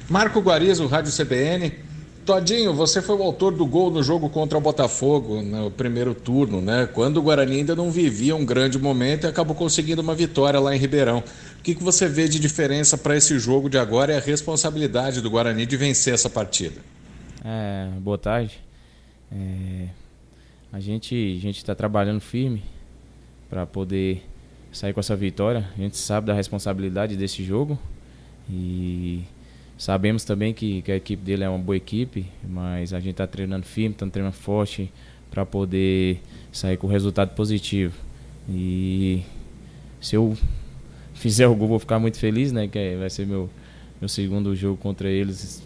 Marco Guarizo, Rádio CBN. Todinho, você foi o autor do gol no jogo contra o Botafogo no primeiro turno, né? Quando o Guarani ainda não vivia um grande momento e acabou conseguindo uma vitória lá em Ribeirão. O que você vê de diferença para esse jogo de agora e a responsabilidade do Guarani de vencer essa partida? Boa tarde. A gente está trabalhando firme para poder sair com essa vitória. A gente sabe da responsabilidade desse jogo e sabemos também que a equipe dele é uma boa equipe, mas a gente está treinando firme, está treinando forte para poder sair com resultado positivo. E se eu fizer o gol, vou ficar muito feliz, né? Que vai ser meu segundo jogo contra eles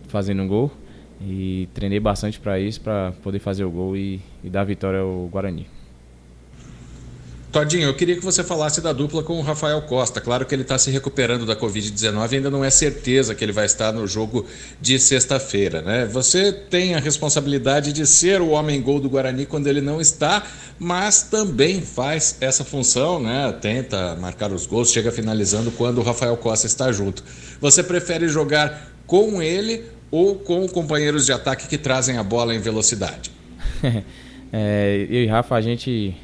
fazendo um gol. E treinei bastante para isso, para poder fazer o gol e dar a vitória ao Guarani. Todinho, eu queria que você falasse da dupla com o Rafael Costa. Claro que ele está se recuperando da Covid-19, ainda não é certeza que ele vai estar no jogo de sexta-feira, né? Você tem a responsabilidade de ser o homem-gol do Guarani quando ele não está, mas também faz essa função, né? Tenta marcar os gols, chega finalizando quando o Rafael Costa está junto. Você prefere jogar com ele ou com companheiros de ataque que trazem a bola em velocidade? Eu e Rafa, a gente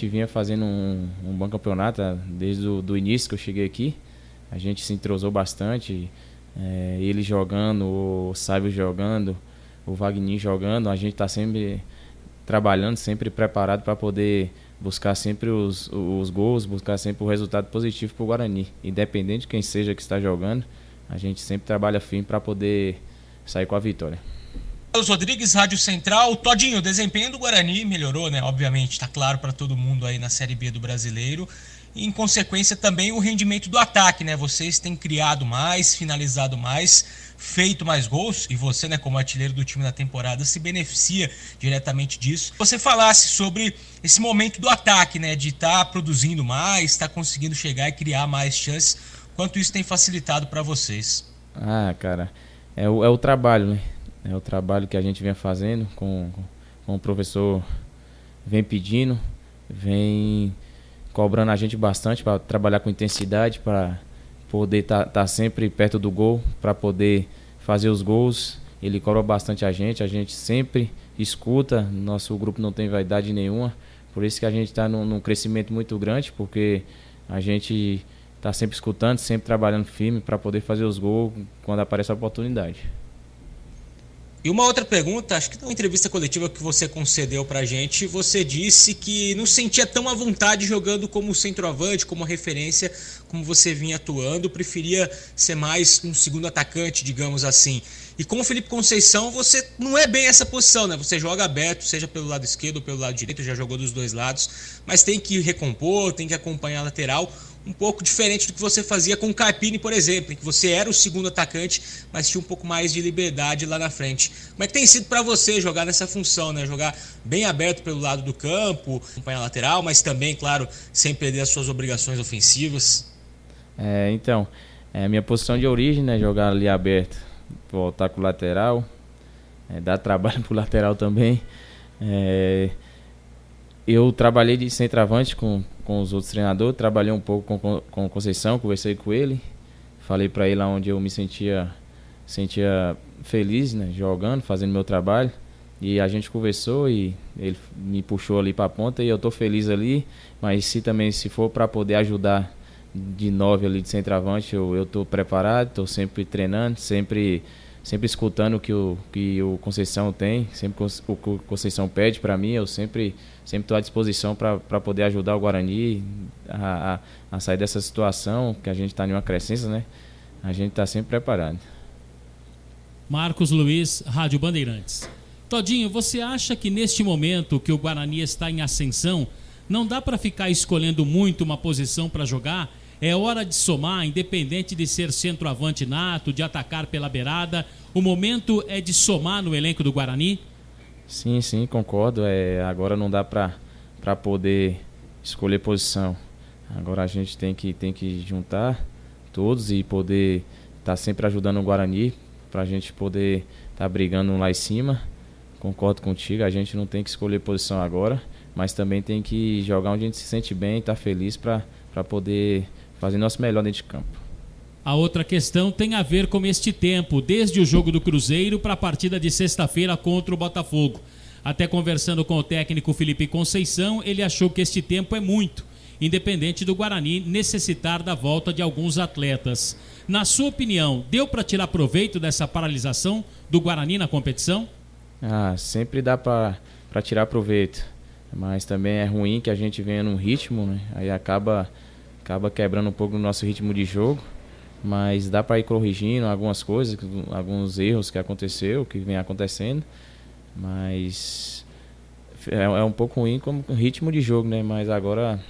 vinha fazendo um bom campeonato desde o início que eu cheguei aqui. A gente se entrosou bastante, ele jogando, o Sábio jogando, o Wagner jogando. A gente está sempre trabalhando, sempre preparado para poder buscar sempre os gols, buscar sempre o resultado positivo para o Guarani. Independente de quem seja que está jogando, a gente sempre trabalha firme para poder sair com a vitória. Carlos Rodrigues, Rádio Central. Todinho, o desempenho do Guarani melhorou, né? Obviamente, está claro para todo mundo aí na Série B do Brasileiro. E, em consequência, também o rendimento do ataque, né? Vocês têm criado mais, finalizado mais, feito mais gols. E você, né, como artilheiro do time da temporada, se beneficia diretamente disso. Você falasse sobre esse momento do ataque, né? De estar produzindo mais, estar conseguindo chegar e criar mais chances. Quanto isso tem facilitado para vocês? Cara, é o trabalho, né? É o trabalho que a gente vem fazendo, com o professor vem pedindo, vem cobrando a gente bastante para trabalhar com intensidade, para poder tá sempre perto do gol, para poder fazer os gols. Ele cobra bastante a gente sempre escuta, nosso grupo não tem vaidade nenhuma, por isso que a gente está num crescimento muito grande, porque a gente está sempre escutando, sempre trabalhando firme para poder fazer os gols quando aparece a oportunidade. E uma outra pergunta, acho que numa entrevista coletiva que você concedeu pra gente, você disse que não sentia tão à vontade jogando como centroavante, como referência, como você vinha atuando, preferia ser mais um segundo atacante, digamos assim. E com o Felipe Conceição, você não é bem essa posição, né? Você joga aberto, seja pelo lado esquerdo ou pelo lado direito, já jogou dos dois lados, mas tem que recompor, tem que acompanhar a lateral. Um pouco diferente do que você fazia com o Carpini, por exemplo, em que você era o segundo atacante, mas tinha um pouco mais de liberdade lá na frente. Como é que tem sido para você jogar nessa função, né? Jogar bem aberto pelo lado do campo, acompanhar a lateral, mas também, claro, sem perder as suas obrigações ofensivas? Então, minha posição de origem, né? Jogar ali aberto, voltar com o lateral, dar trabalho pro lateral também. Eu trabalhei de centroavante com os outros treinadores, trabalhei um pouco com o Conceição, conversei com ele, falei para ele onde eu me sentia feliz, né, jogando, fazendo meu trabalho, e a gente conversou e ele me puxou ali para a ponta e eu tô feliz ali, mas se for para poder ajudar de 9 ali de centroavante, eu tô preparado, tô sempre treinando, sempre escutando o que o Conceição tem, sempre o que o Conceição pede para mim, eu sempre estou à disposição para poder ajudar o Guarani a sair dessa situação, que a gente está em uma crescência, né? A gente está sempre preparado. Marcos Luiz, Rádio Bandeirantes. Todinho, você acha que neste momento que o Guarani está em ascensão, não dá para ficar escolhendo muito uma posição para jogar? É hora de somar, independente de ser centroavante nato, de atacar pela beirada. O momento é de somar no elenco do Guarani? Sim, concordo. Agora não dá para poder escolher posição. Agora a gente tem que juntar todos e poder estar sempre ajudando o Guarani para a gente poder estar brigando lá em cima. Concordo contigo, a gente não tem que escolher posição agora, mas também tem que jogar onde a gente se sente bem e estar feliz para poder fazer nosso melhor dentro de campo. A outra questão tem a ver com este tempo, desde o jogo do Cruzeiro para a partida de sexta-feira contra o Botafogo. Até conversando com o técnico Felipe Conceição, ele achou que este tempo é muito, independente do Guarani necessitar da volta de alguns atletas. Na sua opinião, deu para tirar proveito dessa paralisação do Guarani na competição? Sempre dá para tirar proveito, mas também é ruim que a gente venha num ritmo, né? Aí acaba quebrando um pouco o nosso ritmo de jogo, mas dá para ir corrigindo algumas coisas, alguns erros que vem acontecendo, mas é um pouco ruim como ritmo de jogo, né? Mas agora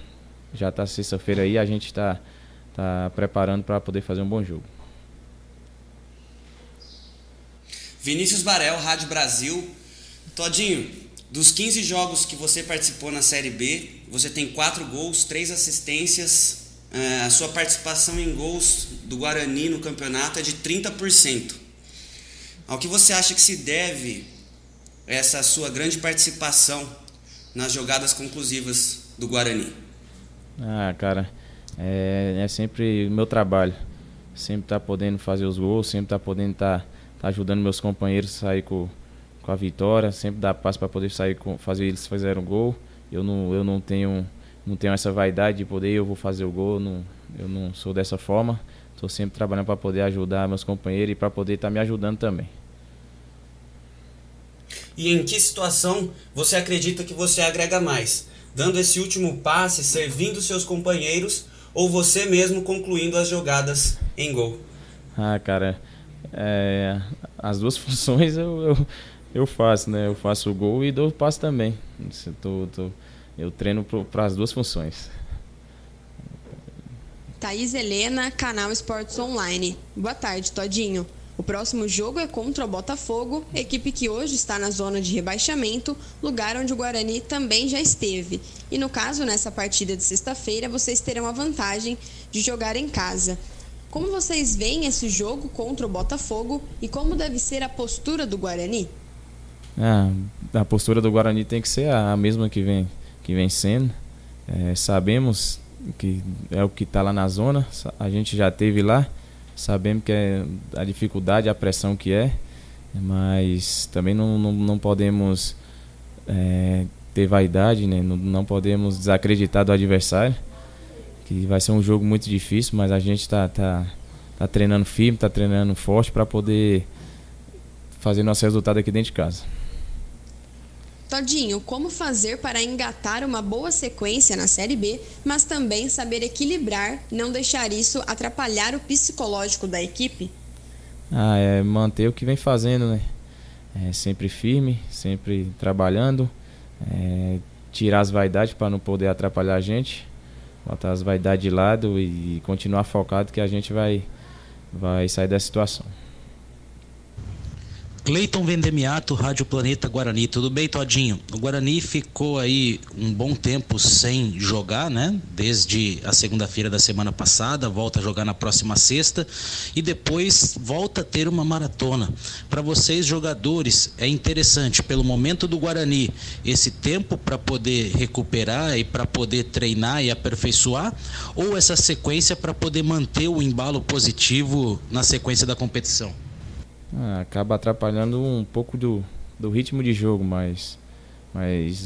já está sexta-feira aí, a gente está preparando para poder fazer um bom jogo. Vinícius Barel, Rádio Brasil. Todinho, dos 15 jogos que você participou na Série B, você tem 4 gols, 3 assistências. A sua participação em gols do Guarani no campeonato é de 30%. Ao que você acha que se deve essa sua grande participação nas jogadas conclusivas do Guarani? Cara, é sempre o meu trabalho. Sempre tá podendo fazer os gols, sempre tá podendo tá ajudando meus companheiros a sair com a vitória, sempre dá passo para poder sair fazer eles fazerem um gol. Eu não tenho essa vaidade de poder, eu vou fazer o gol, eu não sou dessa forma. Estou sempre trabalhando para poder ajudar meus companheiros e para poder estar me ajudando também. E em que situação você acredita que você agrega mais? Dando esse último passe, servindo seus companheiros, ou você mesmo concluindo as jogadas em gol? Cara, as duas funções eu faço, né? Eu faço o gol e dou o passe também. Eu treino para as duas funções. Thaís Helena, Canal Esportes Online. Boa tarde, Todinho. O próximo jogo é contra o Botafogo, equipe que hoje está na zona de rebaixamento, lugar onde o Guarani também já esteve. E no caso, nessa partida de sexta-feira, vocês terão a vantagem de jogar em casa. Como vocês veem esse jogo contra o Botafogo e como deve ser a postura do Guarani? A postura do Guarani tem que ser a mesma que vem sendo. Sabemos que é o que está lá na zona, a gente já esteve lá, sabemos que é a dificuldade, a pressão que é, mas também não podemos ter vaidade, né? Não podemos desacreditar do adversário, que vai ser um jogo muito difícil, mas a gente está treinando firme, está treinando forte para poder fazer nosso resultado aqui dentro de casa. Todinho, como fazer para engatar uma boa sequência na Série B, mas também saber equilibrar, não deixar isso atrapalhar o psicológico da equipe? É manter o que vem fazendo, né? Sempre firme, sempre trabalhando, tirar as vaidades para não poder atrapalhar a gente, botar as vaidades de lado e continuar focado que a gente vai sair dessa situação. Cleiton Vendemiato, Rádio Planeta Guarani. Tudo bem, Todinho? O Guarani ficou aí um bom tempo sem jogar, né? Desde a segunda-feira da semana passada, volta a jogar na próxima sexta e depois volta a ter uma maratona. Para vocês, jogadores, é interessante, pelo momento do Guarani, esse tempo para poder recuperar e para poder treinar e aperfeiçoar, ou essa sequência para poder manter o embalo positivo na sequência da competição? Acaba atrapalhando um pouco do ritmo de jogo, mas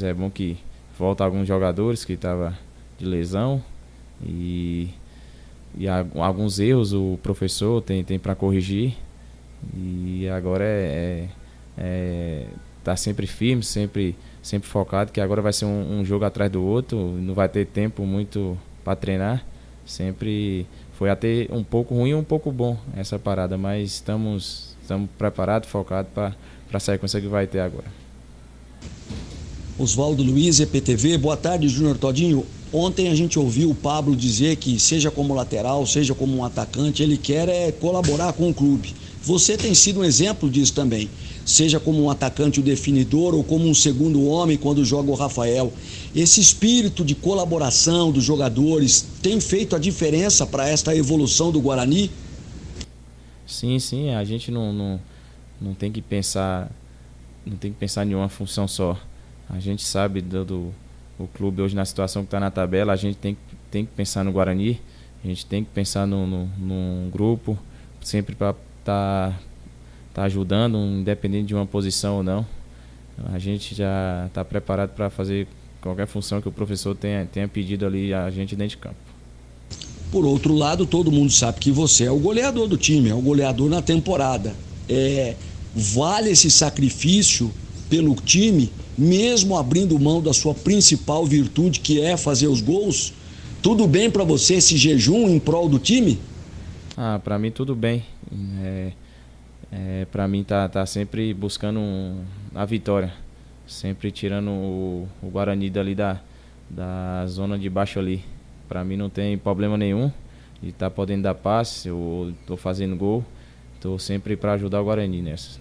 é bom que volta alguns jogadores que estavam de lesão e alguns erros o professor tem para corrigir, e agora tá sempre firme, sempre focado, que agora vai ser um jogo atrás do outro, não vai ter tempo muito para treinar. Sempre foi até um pouco ruim e um pouco bom essa parada, mas estamos preparados, focados para a sequência que vai ter agora. Oswaldo Luiz, EPTV. Boa tarde, Júnior Todinho. Ontem a gente ouviu o Pablo dizer que, seja como lateral, seja como um atacante, ele quer colaborar com o clube. Você tem sido um exemplo disso também. Seja como um atacante, o definidor, ou como um segundo homem quando joga o Rafael. Esse espírito de colaboração dos jogadores tem feito a diferença para esta evolução do Guarani? Sim, a gente não tem que pensar em uma função só. A gente sabe o clube hoje na situação que está na tabela, a gente tem que pensar no Guarani, A gente tem que pensar num grupo, sempre para tá ajudando, independente de uma posição ou não. A gente já está preparado para fazer qualquer função que o professor tenha pedido ali a gente dentro de campo. Por outro lado, todo mundo sabe que você é o goleador do time, é o goleador na temporada. Vale esse sacrifício pelo time, mesmo abrindo mão da sua principal virtude, que é fazer os gols? Tudo bem para você esse jejum em prol do time? Para mim tudo bem. Para mim tá sempre buscando a vitória, sempre tirando o Guarani dali da zona de baixo ali. Para mim não tem problema nenhum de estar podendo dar passe, eu tô fazendo gol, tô sempre para ajudar o Guarani nessa.